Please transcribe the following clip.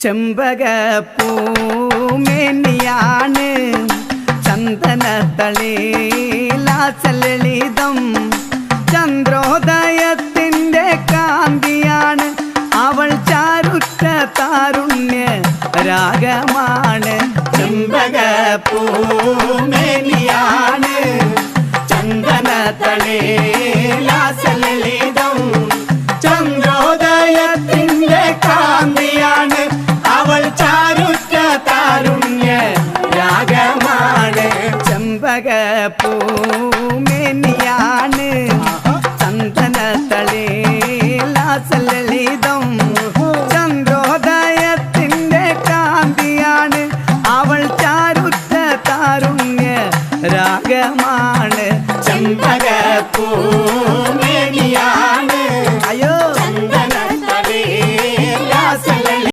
ചെമ്പകപ്പൂമേനിയാണ് ചന്ദനത്തളിലാസലളിതം ചന്ദ്രോദയത്തിൻ്റെ കാന്തിയാണ് അവൾ ചാരുറ്റ താരുണ്യ രാഗമാണ് ചെമ്പകപ്പൂമേനിയാണ് ചന്ദനത്തളിലാസലളിതം ചന്ദ്രോദയത്തിൻ്റെ കാന്തിയാണ് അവൾ ചാരുറ്റ താരുണ്യ രാഗമാണ് ചെമ്പകപ്പൂ